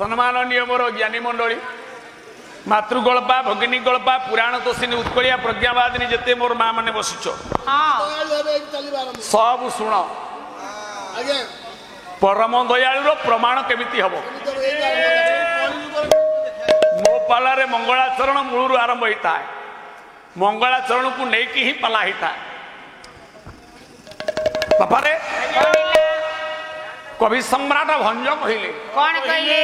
सम्माननीय मोर ज्ञानी मंडली मातृगल्पा भगिनी गल्पा पुराण तोषिनी उत्कलिया प्रज्ञावादिनी जिते मोर माँ मैंने बसिच सब शुण परम दयालु प्रमाण केमिति हम मो पालारे मंगलाचरण मूलू आरंभ होता है मंगलाचरण को लेकिन ही पाला होता है बापारे कवि सम्राट भंज कहले कौन कहले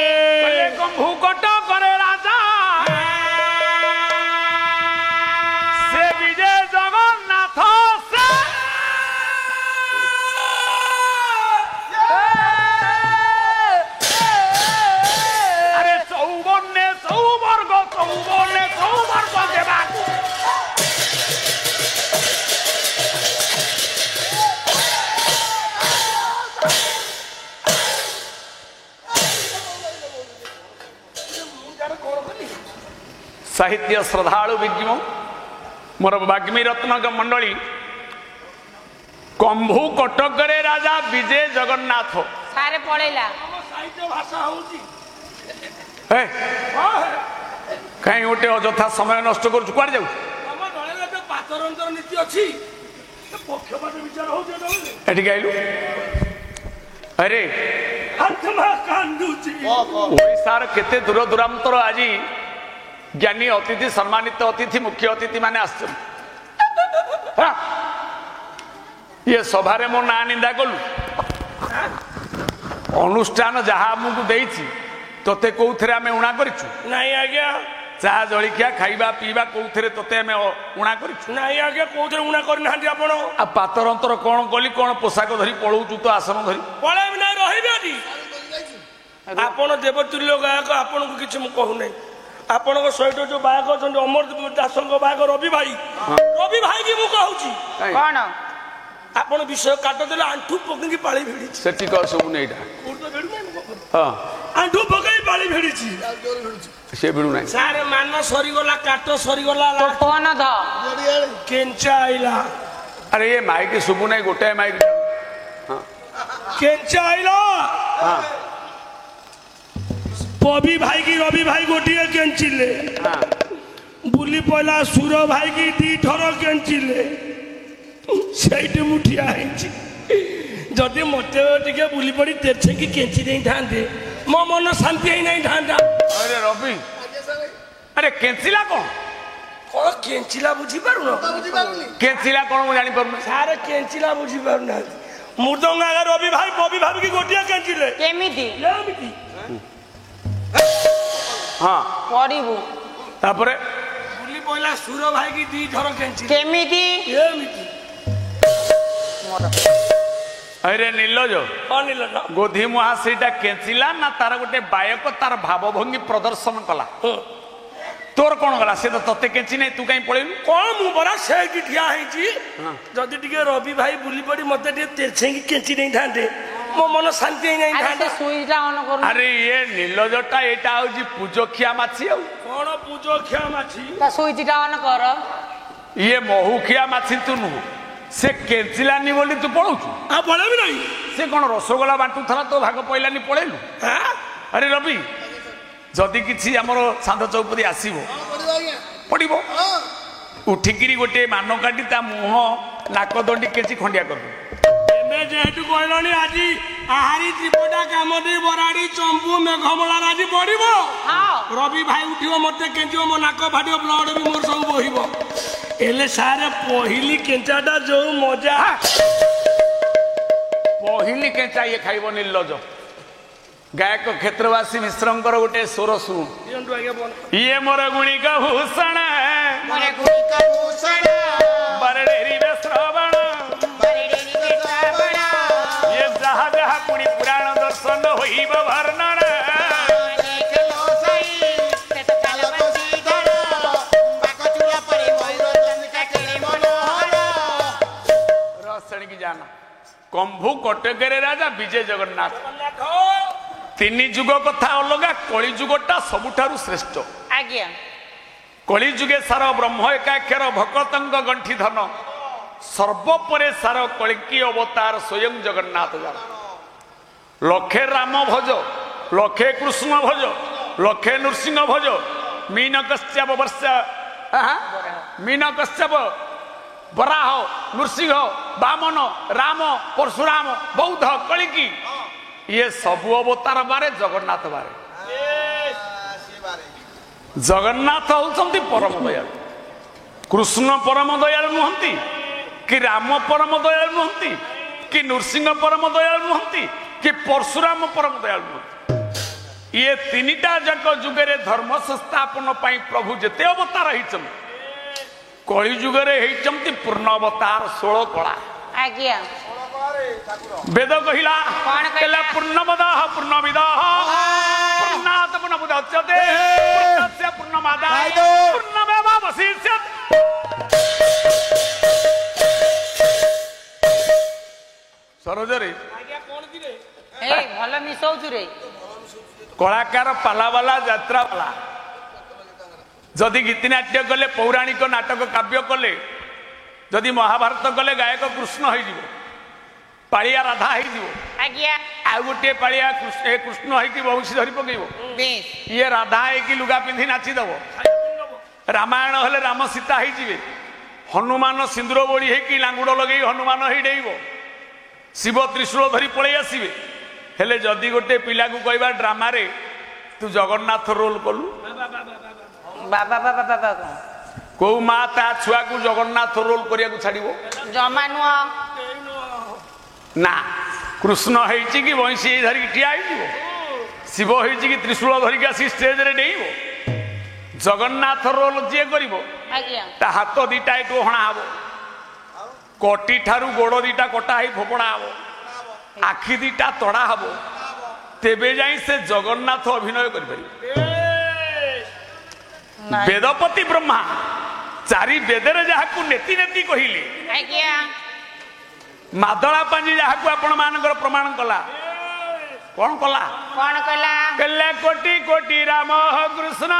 भूकट करे राजा से विजय जगन्नाथ से अरे चौवन चौवर्ग देवा साहित्य श्रद्धालु विज्ञ मोर वाग्मी रत्न मंडली कंभू कटक रे राजा विजय जगन्नाथ सारे पळेला साहित्य भाषा होउची कहीं गोटे अजथा समय नष्ट कर कुआड़ जाऊ हम दळे जो पातरंतर नीति अछि पक्षपात विचार होउचे दळे एठी गाइलु अरे आत्मा कांदुची ओडिसार केते दूर दूरांतर आज ज्ञानी अतिथि सम्मानित अतिथि मुख्य अतिथि माने आसछन ये सभारे मो ना निंदा कलु अनुष्ठान जहा आमको देइछि तोते कोउथरे आमे उणा करिछु नहीं आज्ञा चाहा जलिखिया खाइबा पीबा कोउथरे तोते आमे उणा करिछु नहीं आज्ञा कोउथरे उणा करना हांडी आपण आ पातरंतर कोन कली कोन पोशाक धरी पळौचु तो आसन धरी पळे बिना रहिबेनी आपण देवतुल्य गायक आपण को किछ मु कहू नै आपण को सहित जो बायक अछन अमर दासंग बायक रवि भाई की मु कहूची कौन आपण विषय काट देले आंठू पकंगी पाळी भिडी सेठी क सब नेइडा कोर्ट भिडू नै हां आंठू पकई पाळी भिडीची से भिडू नै सारे मान सरी गला काट सरी गला तो फोन ध केंचा आइला अरे ये माइक सुबु नै गोटे माइक हां केंचा आइला हां पबी भाई की रवि भाई गोटिए केंचिले हां बुली पहला सुर भाई की दी थर केंचिले सेठी मुठिया हैछि जदि मते टिके बुली पड़ी तेरछे की केंची नहीं थांदे मो मन शांति ही नहीं थांदा अरे रवि अरे केंचिला कोन कोन केंचिला बुझी पारु न केंचिला कोन मु जानि परनु सारे केंचिला बुझी पारु ना मुर्दंग आगे रवि भाई बबी भाभी की गोटिया केंचिले केमिति लेमिति हाँ पढिबु तापरे बुली पहला सुर भाई की दी थर केंचिले केमिति लेमिति अरे नीलज अनिल न गोधी मुहा सेटा केंचिला ना तार गोटे बायक तार भावभंगी प्रदर्शन कला तोर कौन गला से तो तते केंची नै तू काई पळेलु कौन मु बरा से की ठिया हैछि जदि टिके रवि भाई बुली पड़ी मते टिके तेरछे की केंची नहीं थांदे मो मन शांति ही नहीं अरे थांदे से सुईटा ऑन करू अरे ये नीलजटा एटा होजी पूजोखिया माछी आउ कौन पूजो ख्या माछी ता सुईटा ऑन कर ये महुखिया माछी तू नु से केंचिलानी बोली तू पळौछु आ बोले भी नहीं से कोन रसगोला बांटू थरा तो भाग पइलानी पळेलु हां अरे रवि जदि किछि हमरो साध चौपदी आसीबो पड़िबो उठिकिरी गोटे मान काटी ता मुह नाक दंडी केंची खंडिया कर एमे जेहेतु कहलनी आजी आहारी त्रिपटा कामदी बराडी चंपू मेघमला राजी पड़िबो हां रवि भाई उठिबो मते केंचिबो मो नाक फाटिबो ब्लड भी मोर सब बहिबो एले सारे पहिली केंचाटा जो मजा पहिली केंचा ये खाइबो निर्लज गायक क्षेत्रवासी मिश्रंकर गोटे स्वर सुन दियंतु आगे बोल ये मोर गुणी का भूषण मोरे गुणी का भूषण बरडेरी वे श्रवण बरडेरी के श्रवण ये जहा जहा कुणी पुराण दर्शन होइब वर्णन देख लो सही ते तो कालवंती धर बाको चूड़ा परे मयूर चंद्रिका केले मनोहर रसण की जाना कंभू कटकरे राजा विजय जगन्नाथ तीन जुग कथा अलगा कली जुगटा सबुठारु श्रेष्ठ आज्ञा कली जुगे सार ब्रह्म एकाक्षर भकतंग गंठी धन सर्वपरे सार कलिकी अवतार स्वयं जगन्नाथ जान लक्षे राम भज ଲକ୍ଷେ କୃଷ୍ଣ ଭଜ ଲକ୍ଷେ ନୃସିଂହ ଭଜ ମୀନ କଶ୍ୟପ ବର୍ଷ ମୀନ କଶ୍ୟପ ବରାହ ନୃସିଂହ ବାମନ ରାମ ପରଶୁରାମ ବୌଦ୍ଧ କଳିକି ଇଏ ସବୁ ଅବତାର ବାରେ ଜଗନ୍ନାଥ ବାରେ। ଜଗନ୍ନାଥ ହଉଛନ୍ତି ପରମ ଦୟାଳୁ। କୃଷ୍ଣ ପରମ ଦୟାଳୁ ନୁହନ୍ତି କି ରାମ ପରମ ଦୟାଳୁ ନୁହନ୍ତି କି ନୃସିଂହ ପରମ ଦୟାଳୁ ନୁହନ୍ତି କି ପରଶୁରାମ ପରମ ଦୟାଳୁ ନୁହନ୍ତି। ଇଏ ତିନିଟା ଯାକ ଯୁଗରେ ଧର୍ମ ସଂସ୍ଥାପନ ପାଇଁ ପ୍ରଭୁ ଯେତେ ଅବତାର ହେଇଛନ୍ତି କଳି ଯୁଗରେ ହେଇଛନ୍ତି ପୂର୍ଣ୍ଣ ଅବତାର 16 କଳା। ଆଜ୍ଞା ବେଦ କହିଲା କଣ କହିଲା? ପୂର୍ଣ୍ଣମଦାଃ ପୂର୍ଣ୍ଣମିଦାଃ ପୂର୍ଣ୍ଣାତ୍ ପୂର୍ଣ୍ଣମୁଦଚ୍ୟତେ ପୂର୍ଣ୍ଣସ୍ୟ ପୂର୍ଣ୍ଣମାଦାୟ ପୂର୍ଣ୍ଣମେବାବଶିଷ୍ୟତେ। ସରୋଜରେ ଭଲ ମିଶଉଛୁ ରେ। କଳାକାର ପାଲାବାଲା ଯାତ୍ରାବାଲା ଯଦି ଗୀତିନାଟ୍ୟ କଲେ ପୌରାଣିକ ନାଟକ କାବ୍ୟ କଲେ ଯଦି ମହାଭାରତ କଲେ ଗାୟକ କୃଷ୍ଣ ହେଇଯିବ ପାଳିଆ ରାଧା ହେଇଯିବ ଆଜ୍ଞା ଆଉ ଗୋଟିଏ ପାଳିଆ କୃଷ୍ଣ ହେଇକି ବଂଶୀ ଧରି ପକେଇବ। ଇଏ ରାଧା ହେଇକି ଲୁଗା ପିନ୍ଧି ନାଚିଦବ। ରାମାୟଣ ହେଲେ ରାମ ସୀତା ହେଇଯିବେ। ହନୁମାନ ସିନ୍ଦୁର ବୋଳି ହେଇକି ଲାଙ୍ଗୁଡ଼ ଲଗେଇ ହନୁମାନ ହେଇ ଡେଇବ। ଶିବ ତ୍ରିଶୂଳ ଧରି ପଳେଇ ଆସିବେ। ହେଲେ ଯଦି ଗୋଟେ ପିଲାକୁ କହିବା ଡ୍ରାମାରେ ତୁ ଜଗନ୍ନାଥ ରୋଲ କଲୁ ବାବା ବାବା ବାବା କୋଉ ମା ତା ଛୁଆକୁ ଜଗନ୍ନାଥ ରୋଲ କରିବାକୁ ଛାଡିବ? ଜମା ନୁହଁ। ନା କୃଷ୍ଣ ହେଇଛି କି ବଂଶୀ ଧରିକି ଠିଆ ହେଇଯିବ। ଶିବ ହେଇଛି କି ତ୍ରିଶୂଳ ଧରିକି ଆସି ଷ୍ଟେଜରେ ଡେଇଁବ। ଜଗନ୍ନାଥ ରୋଲ ଯିଏ କରିବ ଆଜ୍ଞା ତା ହାତ ଦିଟା ଏଠୁ ହଣା ହବ। କଟି ଠାରୁ ଗୋଡ ଦିଟା କଟା ହେଇ ଫୋପଡା ହବ। ଆଖି ଦିଟା ତଡା ହବ। ତେବେ ଯାଇ ସେ ଜଗନ୍ନାଥ ଅଭିନୟ କରିପାରିବେ। ବେଦପତି ବ୍ରହ୍ମା ଚାରି ବେଦରେ ଯାହାକୁ ନେତି ନେତି କହିଲେ ଆଜ୍ଞା ମାଦଳା ପାଞ୍ଜି ଯାହାକୁ ଆପଣ ମାନଙ୍କର ପ୍ରମାଣ କଲା କଣ କଲା? କଣ କଲା? କହିଲେ କୋଟି କୋଟି ରାମ କୃଷ୍ଣ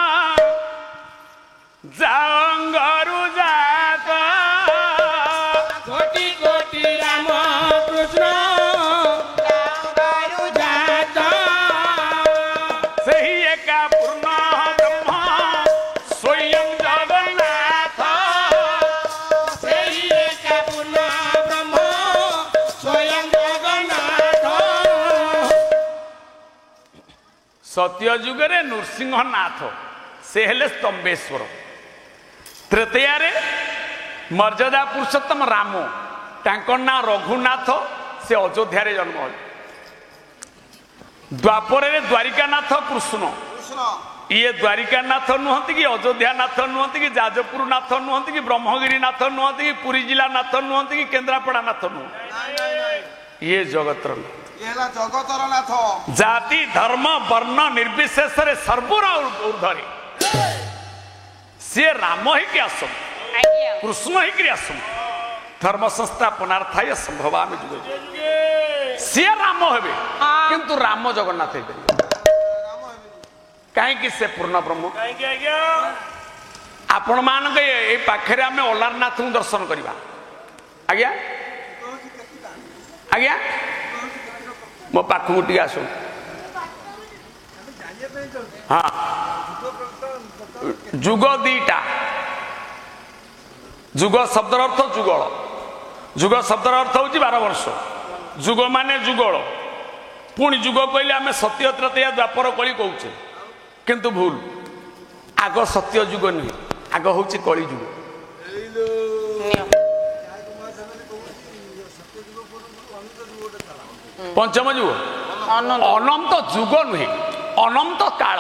ଯାଙ୍ଗରୁ ଜାତ କୋଟି କୋଟି ରାମ କୃଷ୍ଣ ସେହି ଏକା ପୂର୍ଣ୍ଣ ବ୍ରହ୍ମ ସ୍ୱୟଂ ଜଗନ୍ନାଥ। ସେହି ଏକା ପୂର୍ଣ୍ଣ ବ୍ରହ୍ମ ସ୍ୱୟଂ ଜଗନ୍ନାଥ। ସତ୍ୟ ଯୁଗରେ ନୃସିଂହନାଥ ସେ ହେଲେ ସ୍ତମ୍ଭେଶ୍ୱର। ତ୍ରେତୟାରେ ମର୍ଯ୍ୟାଦା ପୁରୁଷୋତ୍ତମ ରାମ ତାଙ୍କ ନାଁ ରଘୁନାଥ ସେ ଅଯୋଧ୍ୟାରେ ଜନ୍ମ ହେଲେ। ଦ୍ୱାପରରେ ଦ୍ୱାରିକାନାଥ କୃଷ୍ଣ ଇଏ ଦ୍ୱାରିକାନାଥ ନୁହନ୍ତି କି ଅଯୋଧ୍ୟା ନାଥ ନୁହନ୍ତି କି ଯାଜପୁର ନାଥ ନୁହନ୍ତି କି ବ୍ରହ୍ମଗିରି ନାଥ ନୁହନ୍ତି କି ପୁରୀ ଜିଲ୍ଲା ନାଥ ନୁହନ୍ତି କି କେନ୍ଦ୍ରାପଡ଼ା ନାଥ ନୁହନ୍ତି। ଇଏ ଜଗତର ଜଗତର ନାଥ। ଜାତି ଧର୍ମ ବର୍ଣ୍ଣ ନିର୍ବିଶେଷରେ ସର୍ବର ଊର୍ଦ୍ଧ୍ୱରେ ସିଏ ରାମ ହେଇକି ଆସନ୍ତୁ ଆଜ୍ଞା କୃଷ୍ଣ ହେଇକିରି ଆସନ୍ତୁ ଧର୍ମ ସଂସ୍ଥାପନାର୍ଥାୟ ସମ୍ଭବାମି ଯୁଗେ। ସିଏ ରାମ ହେବେ କିନ୍ତୁ ରାମ ଜଗନ୍ନାଥ ହେଇପାରିବେ କାହିଁକି? ସେ ପୂର୍ଣ୍ଣ ବ୍ରହ୍ମ। ଆପଣ ମାନଙ୍କ ଏଇ ପାଖରେ ଆମେ ଅଲାରନାଥଙ୍କୁ ଦର୍ଶନ କରିବା। ଆଜ୍ଞା ଆଜ୍ଞା ମୋ ପାଖକୁ ଟିକେ ଆସୁ। ହଁ ଯୁଗ ଦିଟା। ଯୁଗ ଶବ୍ଦର ଅର୍ଥ ଯୁଗଳ। ଯୁଗ ଶବ୍ଦର ଅର୍ଥ ହଉଛି 12 ବର୍ଷ। ଯୁଗ ମାନେ ଯୁଗଳ। ପୁଣି ଯୁଗ କହିଲେ ଆମେ ସତ୍ୟ ତ୍ରେତୟା ଦ୍ୱାପର କଳି କହୁଛେ କିନ୍ତୁ ଭୁଲ। ଆଗ ସତ୍ୟ ଯୁଗ ନୁହେଁ ଆଗ ହଉଛି କଳି ଯୁଗ। ପଞ୍ଚମ ଯୁଗ ଅନନ୍ତ ଯୁଗ ନୁହେଁ ଅନନ୍ତ କାଳ।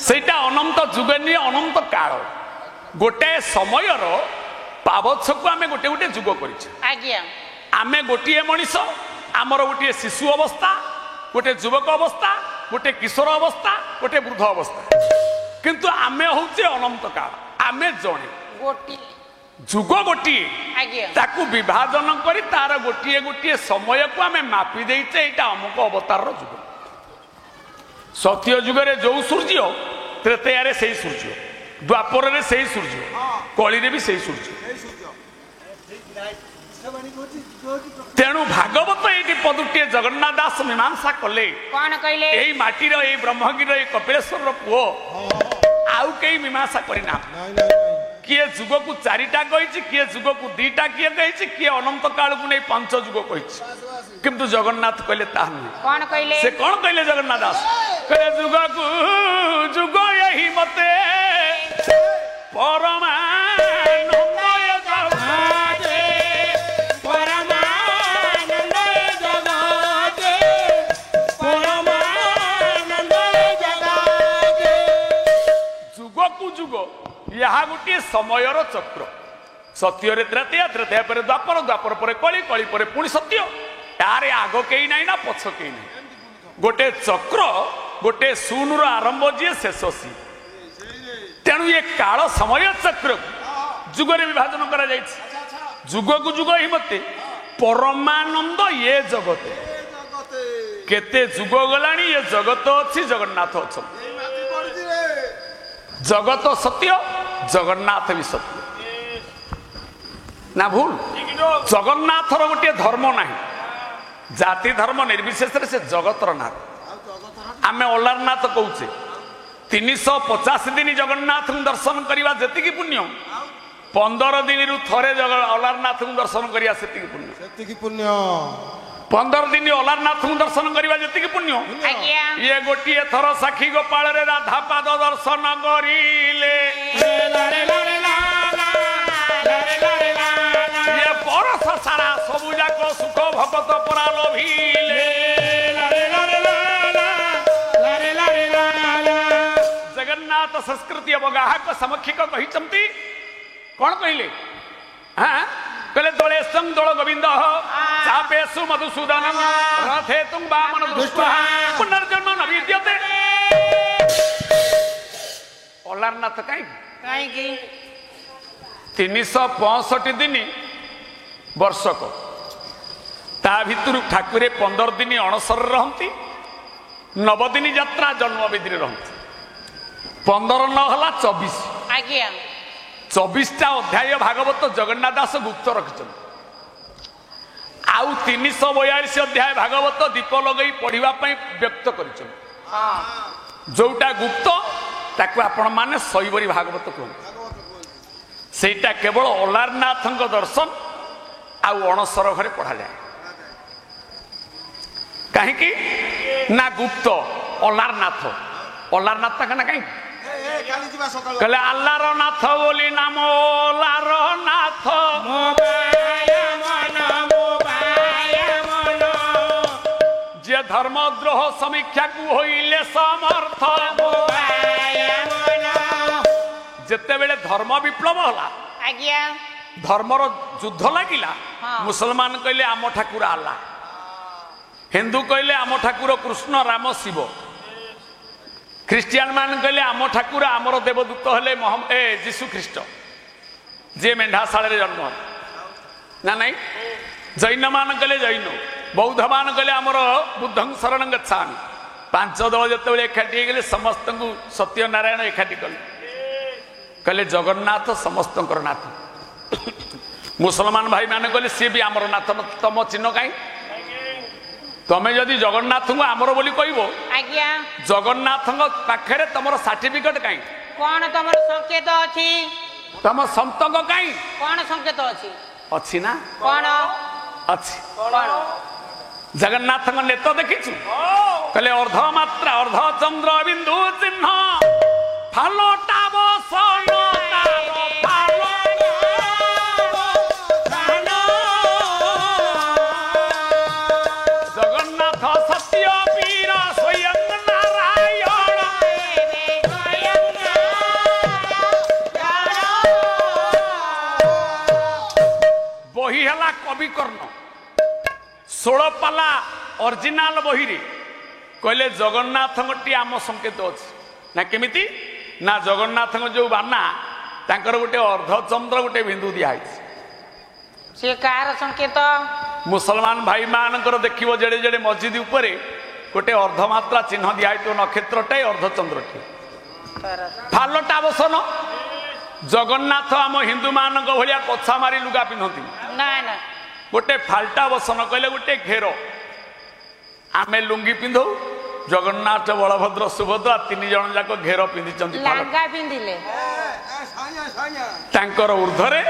ସେଇଟା ଅନନ୍ତ ଯୁଗ ନୁହେଁ ଅନନ୍ତ କାଳ। ଗୋଟାଏ ସମୟର ପାବଚ୍ଛକୁ ଆମେ ଗୋଟେ ଗୋଟେ ଯୁଗ କରିଛେ। ଆଜ୍ଞା ଆମେ ଗୋଟିଏ ମଣିଷ ଆମର ଗୋଟିଏ ଶିଶୁ ଅବସ୍ଥା ଗୋଟେ ଯୁବକ ଅବସ୍ଥା ଗୋଟେ କିଶୋର ଅବସ୍ଥା ଗୋଟେ ବୃଦ୍ଧ ଅବସ୍ଥା କିନ୍ତୁ ଆମେ ହଉଛେ ଅନନ୍ତ କାଳ। ଆମେ ଜଣେ ଗୋଟି ଯୁଗ ଗୋଟିଏ ଆଜ୍ଞା ତାକୁ ବିଭାଜନ କରି ତାର ଗୋଟିଏ ଗୋଟିଏ ସମୟକୁ ଆମେ ମାପି ଦେଇଛେ ଏଇଟା ଅମୁକ ଅବତାରର ଯୁଗ। ସତ୍ୟ ଯୁଗରେ ଯୋଉ ସୂର୍ଯ୍ୟ ତ୍ରେତୟାରେ ସେଇ ସୂର୍ଯ୍ୟ ଦ୍ୱାପରରେ ସେଇ ସୂର୍ଯ୍ୟ କଳିରେ ବି ସେଇ ସୂର୍ଯ୍ୟ। ତେଣୁ ଭାଗବତ ଏଇଠି ପଦୁଟିଏ ଜଗନ୍ନାଥ ଦାସ ମୀମାଂସା କଲେ କଣ କହିଲେ? ଏଇ ମାଟିର ଏଇ ବ୍ରହ୍ମଗିରିର ଏଇ କପିଳେଶ୍ୱରର ପୁଅ ଆଉ କେହି ମୀମାଂସା କରିନା। କିଏ ଯୁଗକୁ 4ଟା କହିଛି, କିଏ ଯୁଗକୁ 2ଟା, କିଏ କହିଛି, କିଏ ଅନନ୍ତ କାଳକୁ ନେଇ 5 ଯୁଗ କହିଛି, କିନ୍ତୁ ଜଗନ୍ନାଥ କହିଲେ ତାହା ନୁହେଁ। କଣ କହିଲେ? ସେ କଣ କହିଲେ ଜଗନ୍ନାଥ ଦାସ? କହିଲେ ଯୁଗକୁ ଯୁଗ ଏହି ମତେ ପରମାନନ୍ଦୟ ଜଗତେ, ପରମାନନ୍ଦୟ ଜଗତେ, ପରମାନନ୍ଦୟ ଜଗତେ। ଯୁଗକୁ ଯୁଗ ଏହା ଗୋଟିଏ ସମୟର ଚକ୍ର। ସତ୍ୟରେ ତ୍ରେତୟା, ତ୍ରେତୟା ପରେ ଦ୍ୱାପର, ଦ୍ୱାପର ପରେ କଳି, କଳି ପରେ ପୁଣି ସତ୍ୟ। ତାରେ ଆଗ କେହି ନାହିଁ ନା ପଛ କେହି ନାହିଁ। ଗୋଟେ ଚକ୍ର, ଗୋଟେ ଶୂନର ଆରମ୍ଭ ଯିଏ ଶେଷ ସିଏ। ତେଣୁ ଏ କାଳ ସମୟ ଚକ୍ରକୁ ଯୁଗରେ ବିଭାଜନ କରାଯାଇଛି। ଯୁଗକୁ ଯୁଗ ହିଁ ମତେ ପରମାନନ୍ଦ ଏ ଜଗତେ। କେତେ ଯୁଗ ଗଲାଣି ଏ ଜଗତ ଅଛି, ଜଗନ୍ନାଥ ଅଛନ୍ତି। ଜଗତ ସତ୍ୟ, ଜଗନ୍ନାଥ ବି ସତ୍ୟ ନା ଭୁଲ? ଜଗନ୍ନାଥର ଗୋଟିଏ ଧର୍ମ ନାହିଁ, ଜାତି ଧର୍ମ ନିର୍ବିଶେଷରେ ସେ ଜଗତର ନାଥ। ଆମେ ଅଲାରନାଥ କହୁଛେ, 350 ଦିନ ଜଗନ୍ନାଥଙ୍କୁ ଦର୍ଶନ କରିବା ଯେତିକି ପୁଣ୍ୟ, 15 ଦିନରୁ ଥରେ ଅଲାରନାଥଙ୍କୁ ଦର୍ଶନ କରିବା ସେତିକି ପୁଣ୍ୟ। 15 ଦିନ ଅଲାରନାଥଙ୍କୁ ଦର୍ଶନ କରିବା ଯେତିକି ପୁଣ୍ୟ, ଆଜ୍ଞା। ଇଏ ଗୋଟିଏ ଥର ସାକ୍ଷୀ ଗୋପାଳରେ ରାଧା ପାଦ ଦର୍ଶନ କରିଲେ ଇଏ ବରଷ ସାରା ସବୁ ଯାକ ସୁଖ ଭଗତ ପରା ଲୋଭିଲେ। ଜଗନ୍ନାଥ ସଂସ୍କୃତି ଅବଗାହକ ସମକ୍ଷିକ କହିଛନ୍ତି, କଣ କହିଲେ? କହିଲେ ଦୋଳେଶଂ ଦୋଳ ଗୋବିନ୍ଦ ଚାପେଶୁ ମଧୁସୂଦନ ରଥେ ତୁଂ ବାମନ ଦୃଷ୍ଟ୍ୱା ପୁନର୍ଜନ୍ମ ନ ବିଦ୍ୟତେ। ଅଲାରନାଥ କାହିଁକି? କାହିଁକି? 365 ଦିନ ବର୍ଷକ, ତା ଭିତରୁ ଠାକୁରେ 15 ଦିନ ଅଣସରରେ ରହନ୍ତି, 9 ଦିନ ଯାତ୍ରା ଜନ୍ମବେଦୀରେ ରହନ୍ତି। 15 ନ ହେଲା 24। ଆଜ୍ଞା। 24ଟା ଅଧ୍ୟାୟ ଭାଗବତ ଜଗନ୍ନାଥ ଦାସ ଗୁପ୍ତ ରଖିଛନ୍ତି। ଆଉ 342 ଅଧ୍ୟାୟ ଭାଗବତ ଦୀପ ଲଗେଇ ପଢିବା ପାଇଁ ବ୍ୟକ୍ତ କରିଛନ୍ତି। ଯୋଉଟା ଗୁପ୍ତ ତାକୁ ଆପଣ ମାନେ ଶୈବରୀ ଭାଗବତ କୁହନ୍ତି। ସେଇଟା କେବଳ ଅଲାରନାଥଙ୍କ ଦର୍ଶନ ଆଉ ଅଣସର ଘରେ ପଢାଯାଏ। କାହିଁକି ନା ଗୁପ୍ତ ଅଲାରନାଥ। ଅଲାରନାଥ ନା କାହିଁକି? କହିଲେ ଆଲ୍ଲାର ନାଥ ବୋଲି ନାମ ଅଲାରନାଥ। ଯିଏ ଧର୍ମଦ୍ରୋହ ସମୀକ୍ଷାକୁ ହୋଇଲେ ସମର୍ଥ। ଯେତେବେଳେ ଧର୍ମ ବିପ୍ଳବ ହେଲା, ଆଜ୍ଞା, ଧର୍ମର ଯୁଦ୍ଧ ଲାଗିଲା, ମୁସଲମାନ କହିଲେ ଆମ ଠାକୁର ଆଲ୍ଲା, ହିନ୍ଦୁ କହିଲେ ଆମ ଠାକୁର କୃଷ୍ଣ ରାମ ଶିବ, ଖ୍ରୀଷ୍ଟିଆନ ମାନେ କହିଲେ ଆମ ଠାକୁର ଆମର ଦେବଦୂତ ହେଲେ ଯୀଶୁ ଖ୍ରୀଷ୍ଟ, ଯିଏ ମେଣ୍ଢାଶାଳରେ ଜନ୍ମ ନା ନାଇଁ। ଜୈନ ମାନ କହିଲେ ଜୈନ, ବୌଦ୍ଧ ମାନ କହିଲେ ଆମର ବୁଦ୍ଧଂ ଶରଣ ଗଚ୍ଛାମି। 5 ଦଳ ଯେତେବେଳେ ଏକାଠି ହେଇଗଲେ ସମସ୍ତଙ୍କୁ ସତ୍ୟନାରାୟଣ ଏକାଠି କଲେ, କହିଲେ ଜଗନ୍ନାଥ ସମସ୍ତଙ୍କର ନାଥ। ମୁସଲମାନ ଭାଇ ମାନେ କହିଲେ ସିଏ ବି ଆମର ନାଥ, ତମ ଚିହ୍ନ କାହିଁ? ତମେ ଯଦି ଜଗନ୍ନାଥଙ୍କୁ ଆମର ବୋଲି କହିବ, ଆଜ୍ଞା, ଜଗନ୍ନାଥଙ୍କ ପାଖରେ ତମର ସାର୍ଟିଫିକେଟ କାହିଁ? କଣ ତମର ସଂକେତ ଅଛି? ତମ ସନ୍ତକ କାହିଁ? କଣ ସଂକେତ ଅଛି? ଅଛି ନା? କଣ ଅଛି। କଣ? ଜଗନ୍ନାଥଙ୍କ ନେତ ଦେଖିଛୁ? କହିଲେ ଅର୍ଦ୍ଧ ମାତ୍ରା ଅର୍ଦ୍ଧ ଚନ୍ଦ୍ର ବିନ୍ଦୁ ଚିହ୍ନ ଫାଲଟା ବସନ ଜଗନ୍ନାଥ ସତ୍ୟ ବୀର ସ୍ୱୟଂ ନାରାୟଣ। ବହି ହେଲା କବି କର୍ଣ୍ଣ, 16 ପାଲା ଅରିଜିନାଲ ବହିରେ କହିଲେ ଜଗନ୍ନାଥଙ୍କଟି ଆମ ସଂକେତ ଅଛି ନା କେମିତି? ନା ଜଗନ୍ନାଥଙ୍କ ଯୋଉ ବାନା ତାଙ୍କର ଗୋଟେ ଅର୍ଦ୍ଧଚନ୍ଦ୍ର ଗୋଟେ ବିନ୍ଦୁ ଦିଆହେଇଛି। ସେ କାହାର ସଂକେତ? ମୁସଲମାନ ଭାଇ ମାନଙ୍କର ଦେଖିବ ଯେଡେ ଯେଡେ ମସଜିଦ ଉପରେ ଗୋଟେ ଅର୍ଦ୍ଧମାତ୍ରା ଚିହ୍ନ ଦିଆହେଇଥିବ, ନକ୍ଷତ୍ରଟେ ଅର୍ଦ୍ଧଚନ୍ଦ୍ରଟେ ଫାଲଟା ବସନ। ଜଗନ୍ନାଥ ଆମ ହିନ୍ଦୁ ମାନଙ୍କ ଭଳିଆ କଛା ମାରି ଲୁଗା ପିନ୍ଧନ୍ତି ନା ନା, ଗୋଟେ ଫାଲଟା ବସନ କହିଲେ ଗୋଟେ ଘେର, आमे लुंगी पिंधौ जगन्नाथ बलभद्र सुभद्रा 3 जन जाक घेर पिंधिचंती लांगा पिंधिले तांकर ऊर्ध्वरे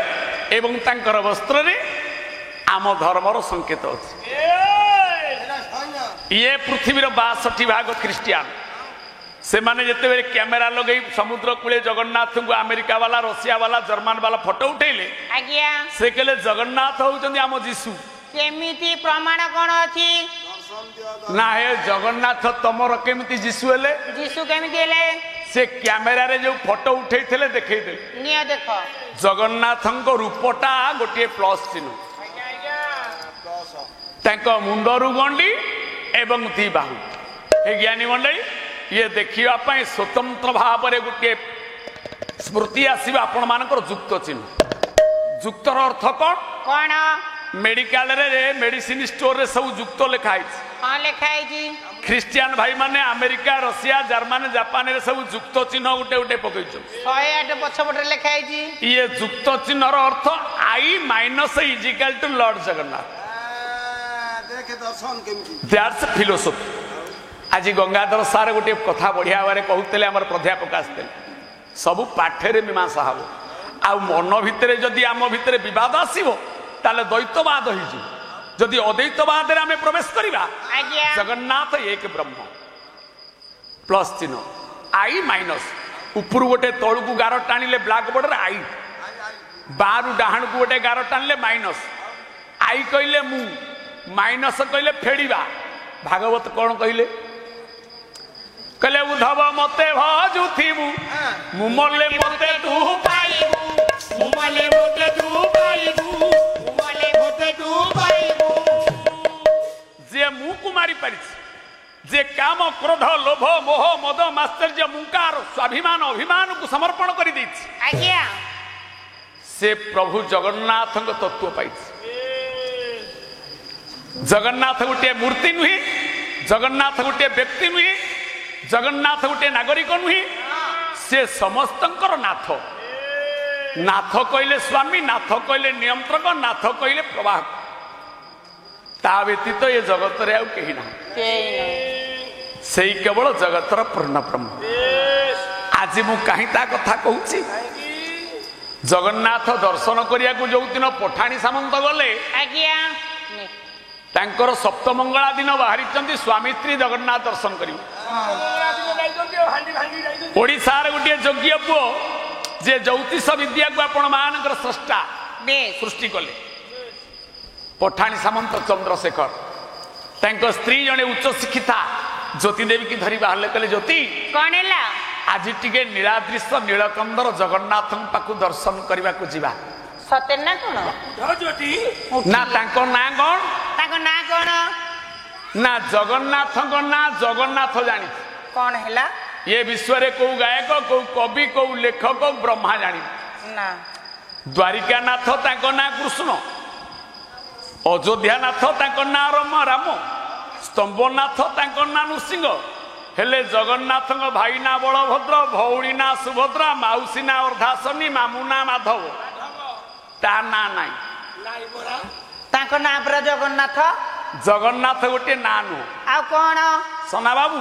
एवं तांकर वस्त्रे आम धर्मर संकेत अछि ये पृथ्वीर 62 भाग ख्रिस्टियान से माने जेते बेले कैमेरा लगे समुद्र कूले जगन्नाथ को अमेरिका वाला रशिया वाला जर्मन वाला फोटो उठेले आज्ञा से कहले जगन्नाथ होउचंदी आम जीसु केमिति प्रमाण कोन अछि ना हे जगन्नाथ तमर केमिति जीसु हेले जीसु केमिति हेले से कैमेरा रे जो फोटो उठेइथिले देखैथिले निया देखो जगन्नाथଙ୍କ रूपटा गोटे प्लस चिन्ह तांको मुंडरू गंडी एवं दी बाहु हे ज्ञानी मंडली ये देखिया पाए स्वतंत्र भाव में गोटे स्मृति आसवा आपण मानकर युक्त चिन्ह युक्तर अर्थ कौन कोन मेडिकल रे मेडिसिन स्टोर रे सब युक्त लिखाई हां लिखाई जी ख्रिस्टियन भाई माने अमेरिका रशिया जर्मन जापान रे सब युक्त चिन्ह गोटे गोटे पकई 108 पछपटे लिखाई जी ये युक्त चिन्ह रो अर्थ I minus is equal to Lord Jagannath देखे दर्शन केमती दैट्स फिलोसफी आज गंगाधर सार गोटे कथा बढ़िया भाव में कहते आम प्राध्यापक आसते सबू पाठे मीमांसा हम आ मन भितर जदि आम भितर बद आसो ताले द्वैतवाद होदी अद्वैतवाद आम प्रवेश करवा आज्ञा जगन्नाथ एक ब्रह्म प्लस चिन्ह आई माइनस ऊपर गोटे तलू को गार टाणिले ब्लैक बोर्ड आई बारु डाहाण को गोटे गार टाणिले माइनस आई कहले मु माइनस कहले फेड़िबा भागवत कौन कहले कहले उद्धव मते भजुथिबु मुमले मते तू पाइबू मुमले मोते तू पाइबू मुमले मोते तू पाइबू जे मु कुमारी परिछ जे काम क्रोध लोभ मोह मद मात्सर्य मुंकार स्वाभिमान अभिमान को समर्पण कर दैछि आज्ञा से प्रभु जगन्नाथ तत्व पाइछ जगन्नाथ गोटे मूर्ति नुहे जगन्नाथ गोटे व्यक्ति नुहे जगन्नाथ गोटे नागरिक नुहे से समस्तंकर नाथ नाथ कहले स्वामी नाथ कहले नियंत्रक नाथ कहले प्रवाह ता व्यतीत ये जगत रे आउ केही ना से केवल जगतर पूर्ण ब्रह्म आज मु कहीं ता कथा कहूची जगन्नाथ दर्शन करिया को जो दिन पठाणी सामंत गले आज्ञा तांकर सप्तमंगला दिन बाहरी स्वामी स्त्री जगन्नाथ दर्शन करी ओडिशार गोटे योग्य पुओ जे ज्योतिष विद्या को आपण मानकर स्रष्टा सृष्टि कले पठाणी सामंत चंद्रशेखर तांको स्त्री जने उच्च शिक्षिता ज्योति देवी की धरी बाहर कहले ज्योति कौन है आज टिके नीलाद्रिश नीलकंदर जगन्नाथ पाखु दर्शन करने को जीवा सत्य ना कौन ना तांको ना कौन ताको ना कौन ना जगन्नाथ ना जगन्नाथ जानी कौन है ये विश्व रे को गायक को कवि को लेखक ब्रह्मा जानी ना द्वारिकानाथ तांको ना कृष्ण अयोध्यानाथ तांको ना राम स्तंभनाथ तांको ना नृसिंह हेले जगन्नाथ भाई ना बलभद्र भौणी ना सुभद्रा माउसी ना अर्धासनी मामू ना माधव ता ना नाई ताको ना पर जगन्नाथ जगन्नाथ गोटे ना नु आ कौन सोना बाबू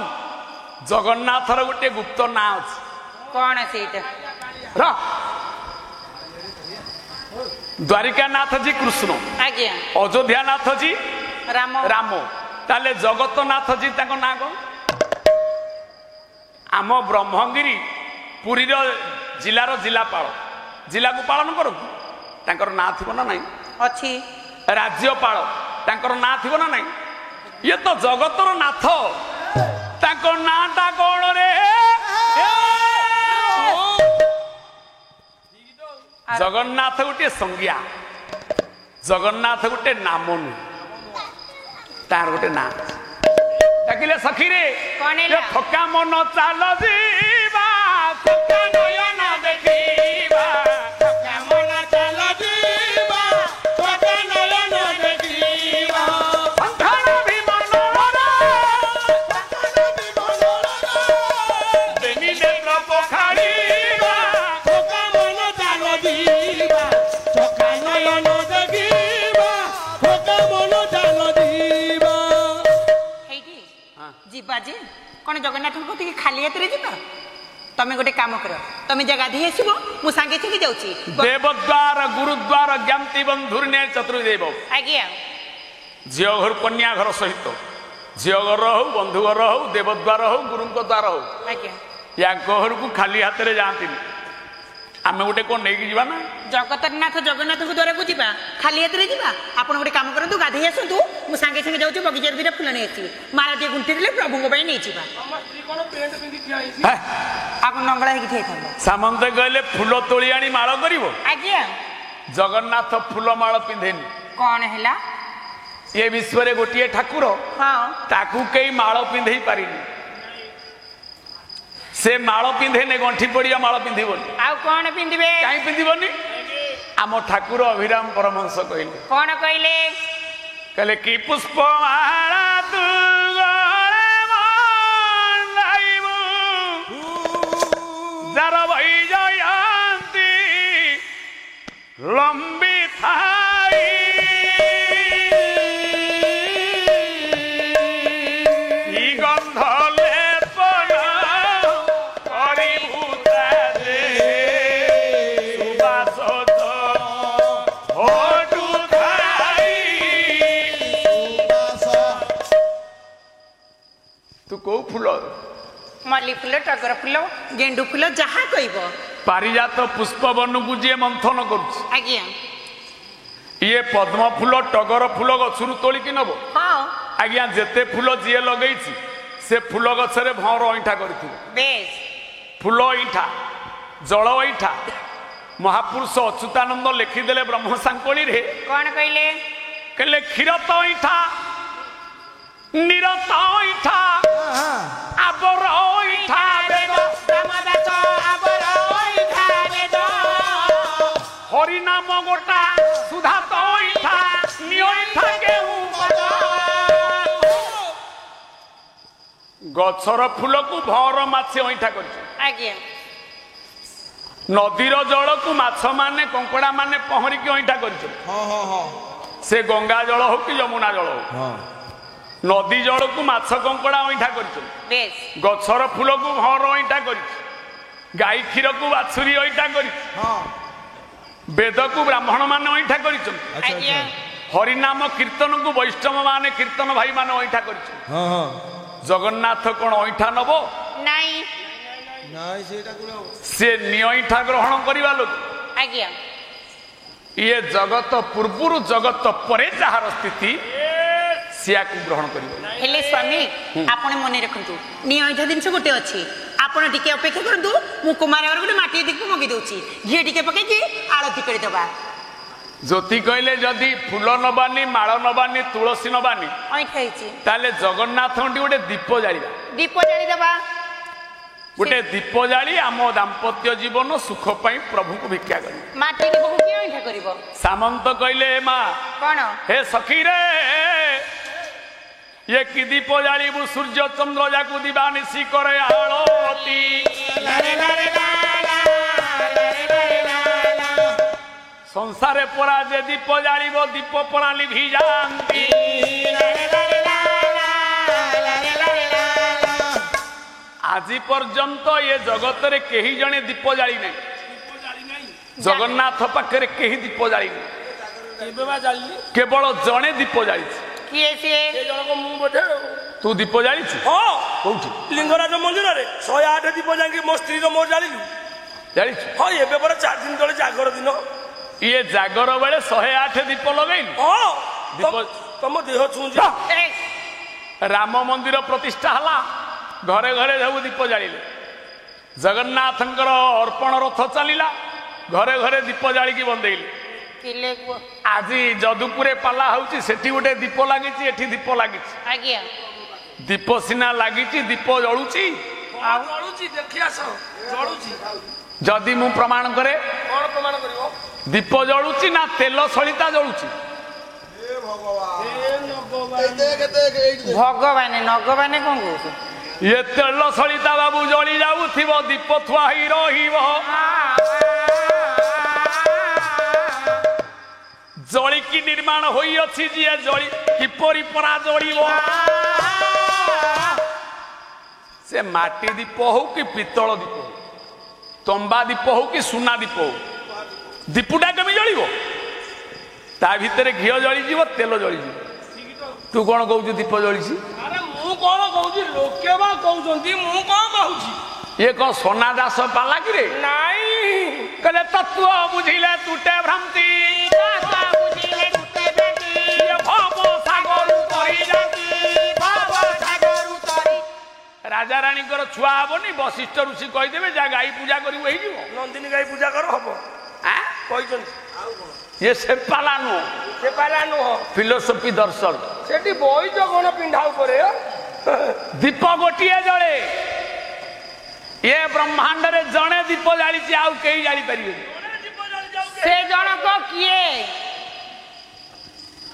जगन्नाथर गोटे गुप्त ना अछि कौन सीट द्वारिकानाथ जी कृष्ण आज्ञा अयोध्यानाथ जी राम राम ताले जगतनाथ जी ताको ना कौन आम ब्रह्मगिरी पुरी जिलार जिलापाल जिला को पालन करतु तांकर ना थिबो ना नहीं अच्छी राज्यपाल तांकर ना थिबो ना नहीं ये तो जगतर नाथ तांको नाटा कौन रे जगन्नाथ गोटे संज्ञा जगन्नाथ गोटे नाम नु तार गोटे ना डाकिले सखी रे कौन है थका मन चाल जीवा थका नयन देखिबा थका मन चाल जीवा थका नयन देखिबा संधान भी मनोरा देनी नेत्र पोखाड़ीबा थका मन चाल जीवा थका नयन देखिबा थका मन चाल जीवा हेडी ଯିବା ଯେ କଣ ଜଗନ୍ନାଥଙ୍କ ଟିକେ ଖାଲି ହାତରେ ଯିବା ତମେ ଗୋଟେ କାମ କର ତମେ ଯେ ଗାଧେଇ ଆସିବ ମୁଁ ସାଙ୍ଗେ ସାଙ୍ଗେ ଯାଉଛି ଦେବଦ୍ୱାର ଗୁରୁଦ୍ୱାର ଜ୍ଞାନ୍ତି ବନ୍ଧୁର୍ନେ ଚତୁର୍ଦେବ ଆଜ୍ଞା ଝିଅ ଘର କନ୍ୟା ଘର ସହିତ ଝିଅ ଘର ହଉ ବନ୍ଧୁ ଘର ହଉ ଦେବଦ୍ୱାର ହଉ ଗୁରୁଙ୍କ ଦ୍ୱାର ହଉ ଆଜ୍ଞା ୟାଙ୍କ ଘରକୁ ଖାଲି ହାତରେ ଯାଆନ୍ତିନି ଆମେ ଗୋଟେ କଣ ନେଇକି ଯିବା ନା ଜଗତରନାଥ ଜଗନ୍ନାଥଙ୍କ ଦ୍ୱାରକୁ ଯିବା ଖାଲି ହାତରେ ଯିବା ଆପଣ ଗୋଟେ କାମ କରନ୍ତୁ ଗାଧେଇ ଆସନ୍ତୁ ମୁଁ ସାଙ୍ଗେ ସାଙ୍ଗେ ଯାଉଛି ବଗିଚାରେ ଦିଟା ଫୁଲ ନେଇ ଆସିବି ମାଳ ଟିକେ ଗୁଣ୍ଠି ଦେଲେ ପ୍ରଭୁଙ୍କ ପାଇଁ ନେଇଯିବା ଆପଣ ନଙ୍ଗଳା ହେଇକି ଠିଆଇଥାନ୍ତେ ସାମନ୍ତେ କହିଲେ ଫୁଲ ତୋଳି ଆଣି ମାଳ କରିବ ଆଜ୍ଞା ଜଗନ୍ନାଥ ଫୁଲ ମାଳ ପିନ୍ଧେନି କଣ ହେଲା ଏ ବିଶ୍ୱରେ ଗୋଟିଏ ଠାକୁର ହଁ ତାକୁ କେହି ମାଳ ପିନ୍ଧେଇ ପାରିନି ସେ ମାଳ ପିନ୍ଧେନେ ଗଣ୍ଠି ପଡିଆ ମାଳ ପିନ୍ଧିବନି ଆଉ କଣ ପିନ୍ଧିବେ କାହିଁ ପିନ୍ଧିବନି ଆମ ଠାକୁର ଅଭିରାମ ପରମହଂସ କହିଲେ କଣ କହିଲେ କହିଲେ କି ପୁଷ୍ପ ମାଳା ତୁ ଗଳେ ମଣ୍ଡାଇବୁ ଯାର ବହି ଜୟନ୍ତୀ ଲମ୍ବି ଥାଇ କି ଗନ୍ଧ ଲେପନ କରିବୁ ତା ଦେହେ ସୁବାସ ହୋଠୁ ଥାଇ ତୁ କୋଉ ଫୁଲ ମଲ୍ଲି ଫୁଲ ଟଗର ଫୁଲ ଗେଣ୍ଡୁ ଫୁଲ ଯାହା କହିବ ପାରିଜାତ ପୁଷ୍ପ ବନକୁ ଯିଏ ମନ୍ଥନ କରୁଛି ଆଜ୍ଞା ଇଏ ପଦ୍ମ ଫୁଲ ଟଗର ଫୁଲ ଗଛରୁ ତୋଳିକି ନବ ହଁ ଆଜ୍ଞା ଯେତେ ଫୁଲ ଯିଏ ଲଗେଇଛି ସେ ଫୁଲ ଗଛରେ ଭଅଁର ଅଇଁଠା କରିଥିବ ବେଶ ଫୁଲ ଅଇଁଠା ଜଳ ଅଇଁଠା ମହାପୁରୁଷ ଅଚ୍ୟୁତାନନ୍ଦ ଲେଖିଦେଲେ ବ୍ରହ୍ମସାଙ୍କୋଳିରେ କଣ କହିଲେ କହିଲେ କ୍ଷୀରତ ଅଇଁଠା ନିରତ ଅଇଁଠା ଆବର ଅଇଁଠା ବେଦ ହରିନାମ ଗୋଟା ସୁଧାତ ଅଇଁଠା ନିଅଇଁଠା କେଉଁ ଗଛର ଫୁଲକୁ ଭଅଁର ମାଛି ଅଇଁଠା କରିଛି ଆଜ୍ଞା ନଦୀର ଜଳକୁ ମାଛ ମାନେ କଙ୍କଡା ମାନେ ପହଁରିକି ଅଇଁଠା କରିଛନ୍ତି ସେ ଗଙ୍ଗା ଜଳ ହଉ କି ଯମୁନା ଜଳ ହଉ ନଦୀ ଜଳକୁ ମାଛ କଙ୍କଡା ଅଇଁଠା କରିଛନ୍ତି ବେଶ ଗଛର ଫୁଲକୁ ଭଅଁର ଅଇଁଠା କରିଛି ଗାଈ କ୍ଷୀରକୁ ବାଛୁରୀ ଅଇଁଠା କରିଛି ବେଦକୁ ବ୍ରାହ୍ମଣ ମାନେ ଅଇଁଠା କରିଛନ୍ତି ଆଜ୍ଞା ହରିନାମ କୀର୍ତ୍ତନକୁ ବୈଷ୍ଣବ ମାନେ କୀର୍ତ୍ତନ ଭାଇ ମାନେ ଅଇଁଠା କରିଛନ୍ତି ଜଗନ୍ନାଥ କଣ ଅଇଁଠା ନବ ନାଇଁ ସେ ନିଅଇଁଠା ଗ୍ରହଣ କରିବା ଲୋକ ଆଜ୍ଞା ଇଏ ଜଗତ ପୂର୍ବରୁ ଜଗତ ପରେ ଯାହାର ସ୍ଥିତି ସିଆକୁ ଗ୍ରହଣ କରିବ ହେଲେ ସ୍ୱାମୀ ଆପଣ ମନେ ରଖନ୍ତୁ ନିଅଇଠା ଜିନିଷ ଗୋଟେ ଅଛି ଆପଣ ଟିକେ ଅପେକ୍ଷା କରନ୍ତୁ ମୁଁ କୁମାର ଗୋଟେ ମାଟି ଦିକୁ ମଗେଇ ଦଉଛି ଘିଅ ଟିକେ ପକେଇକି ଆଳତି କରିଦବା ଜ୍ୟୋତି କହିଲେ ଯଦି ଫୁଲ ନବାନି ମାଳ ନବାନି ତୁଳସୀ ନବାନି ଅଇଁଠା ହେଇଛି ତାହେଲେ ଜଗନ୍ନାଥଙ୍କଠି ଗୋଟେ ଦୀପ ଜାଳିବା ଦୀପ ଜାଳିଦବା ଗୋଟେ ଦୀପ ଜାଳି ଆମ ଦାମ୍ପତ୍ୟ ଜୀବନ ସୁଖ ପାଇଁ ପ୍ରଭୁଙ୍କୁ ଭିକ୍ଷା କରିବା ମାଟି ଦୀପକୁ କିଏ ଅଇଁଠା କରିବ ସାମନ୍ତ କହିଲେ ହେ ମା କଣ ହେ ସଖୀରେ ये कि दीप जालिबु सूर्य चंद्र जाकु दिवानिशी करे आळती संसारे परा जे दीप जालिबो दीप परा लिभि जानती आजि पर्यंत ये जगत रे केही जणे दीप जाली नै जगन्नाथ पाखरे केही दीप जाली नै केवल जणे दीप जाली किए से तू दीप जाली हाँ कोठी लिंगराज मंदिर रे 108 दीप जाके मो स्त्री रो मोर जालिलु जाली हाँ एबे पर 4 दिन तले जागर दिन ये जागर बेले 108 दीप लगैलु हाँ दीप तुम देह छुंजी राम मंदिर प्रतिष्ठा हला घरे घरे सब दीप जालिले जगन्नाथंकर अर्पण रथ चलिला घरे घरे दीप जाली की बंदेइले आज जदुपुरे पाला होउची सेठी गोटे दीप लागिची एठी दीप लागिची आज्ञा दीप सिना लागिची दीप जळुची जळुची देखिया स जळुची जदी मु प्रमाण करे कोन प्रमाण करिवो दीप जळुची ना तेल सळिता जळुची भगवान नगवान कोन कहू ये तेल सळिता बाबू जळी जाउथिबो दीप थुआ ही रहिबो जळी की निर्माण होई अछि जे जळी किपरि परा जळिबो से माटी दीप हो कि पितल दीप हो तंबा दीप हो कि सुना दीप हो दीपटा केमी जलिब ता भितर घी जलीज तेल जलीज तू कौन कहू दीप जली अरे मु कौन कहूँ लोके बा कहउछंती मु कौन कहूँ ये कौन सोना दास पाला कि रे नहीं कहले तत्व बुझिले तुटे भ्रांति राजा रानी छुआ हेनी वशिष्ठ ऋषि कहीदेवे जा गाई पूजा कर नंदिनी गाई पूजा कर हम ये से पाला नुह से पाला नुह फिलोसफी दर्शन सेठी बईच कौन पिंढा उपरे दीप गोटे जले ये ब्रह्मांड रे जड़े दीप जाली आउ कई जाली पारे से जनक किए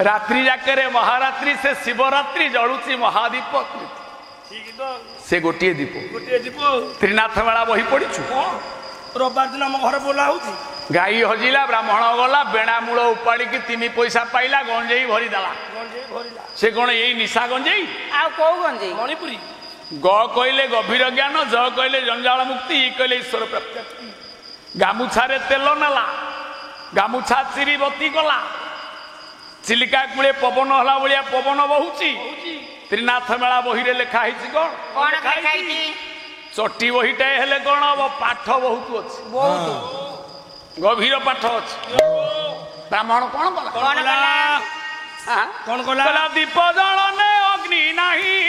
रात्रि जाके महारात्रि से शिवरात्रि जलुची महादीप से गोटे दीप त्रिनाथ मेला बही पड़ीचु रविवार दिन आम घर बोला होती गाई हजिला ब्राह्मण गला बेणा मूल उपाड़ी 3 पैसा पाइला गंजेई भरी देला से कौन यही निशा गंजेई आउ कौ गंजेई मणिपुरी ग कहले गभीर ज्ञान ज कहले जंजाल मुक्ति ई कहले ईश्वर प्राप्ति गामुछारे तेल नेला गामुछा चिरी बत्ती गला चिलिका कूले पवन हला भलिया पवन बहुची त्रिनाथ मेला बही रे लेखा है कौन कौन खाई चटी बहीटा हेले कौन हम पाठ बहुत अच्छे गभीर पाठ अच्छे ब्राह्मण कौन कला कौन कला कौन कला दीप जलने अग्नि नहीं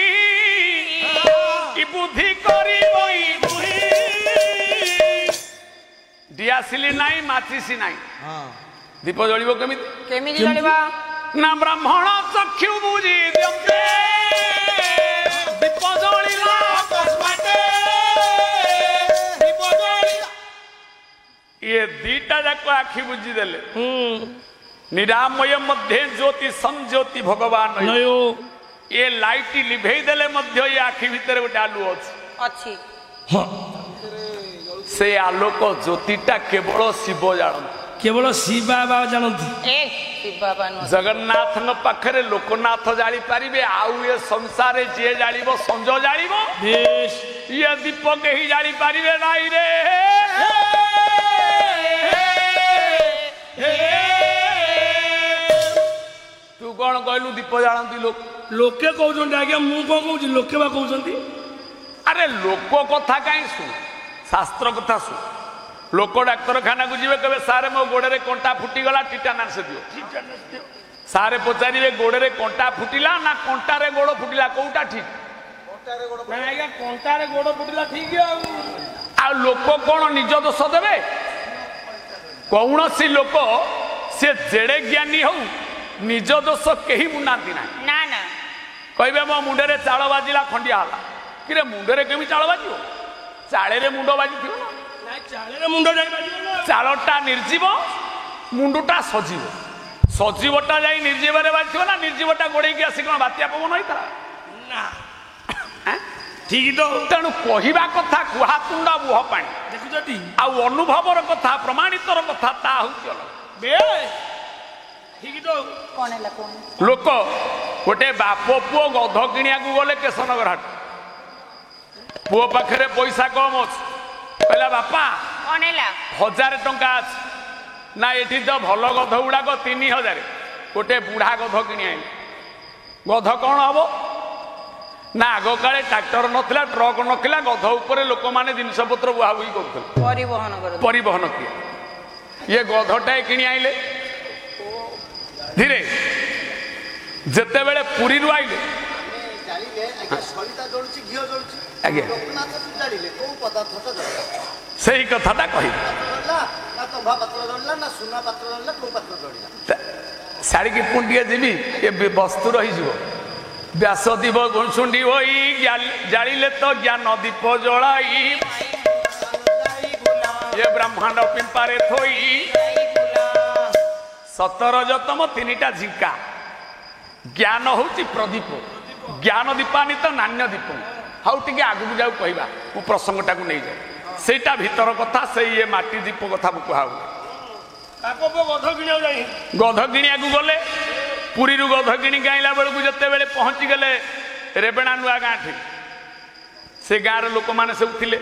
कि बुद्धि करी दियासिली नाई माचिसी नाई दीप जलिब केमी जलिबा ना ब्राह्मण चक्षु बुझी दियंते दीप जलिला दीप जलिला ये दीटा जाक आखि बुझी देले निरामय मध्य ज्योति संज्योति भगवान ये लाइट लिभेई देले मध्य ये आखि भीतर गोटे आलु अच्छी से आलोक ज्योतिटा केवल शिव जानते केवल शिव बाबा जानती जगन्नाथ पाखरे लोकनाथ जाली पारिबे आउ ये संसार जे जालिब संज जालिब ये दीप कहीं जाली पारिबे नाई रे तू कौन कहलु दीप जानती लोक लोके कहउछंती आज्ञा मु कौन कहूँ लोके बा कहउछंती अरे लोक कथा कहीं शुण शास्त्र कथा शुण लोक डाक्तरखाना को जीवे कहे सारे मो गोड़े कंटा फुटीगला टिटानस दियो सारे पचारे गोड़े कंटा फुटिला ना कंटारे गोड़ फुटिला कोटा ठीक कंटारे गोड़ फुटिला ठीक आ लोक कौन निज दोष देवे कौन सी लोक से जेड़े ज्ञानी हो निज दोष कहीं बुनाती ना कहे मो मुंडे चाल बाजिला खंडिया हला कि मुंडे केमी चाल बाजियो चाले मुंड बाजी थी चालटा निर्जीव मुंडुटा सजीव सजीवटा जा निर्जीव बाजी ना निर्जीवटा गोड़े आसी कौन बात्या पवन होता ठीक तो तेणु कहवा कथा कुहा तुंडा बुह पानी देखुछटी आ अनुभवर कथा प्रमाणितर कथा ता ठीक तो कौन है कौन लोक गोटे बाप पुओ गध किणिया गले केशनगर हाट पुओ पाखे पैसा कम अच्छे कहला बापा कौन है 1000 टंका ना ये तो भल गध गुड़ाक 3000 गोटे बुढ़ा गध किणी आए गध कौन हम ना आग काले ट्राक्टर नथिला ट्रक नथिला गध उपरे लोक माने जिनिस पत्र बुहाबुही करते परिवहन किए ये गधटाए किणी आइले धीरे जेते बेले पुरी रु आइले सही कथा कही शाड़ी की पुंडिया जीवी ये वस्तु रही व्यास दीप गुणसुंडी होई जालिले तो ज्ञान दीप जलाई ये ब्रह्मांड पिंपारे थोई 17 जतम 3टा झिंका ज्ञान होची प्रदीप ज्ञान दीपान्वित नान्य दीप हाउ टिके आगु जाऊ कहवा मु प्रसंगटा को नहीं जाए सेटा भीतर कथा से ये माटी दीप कथा कहू गध किणिया गले पुरी गध किणी आइला बेलू जिते बड़े पहुंची गले रेबेणा नुआ गाँ ठी से गाँव लोक मैंने सब थे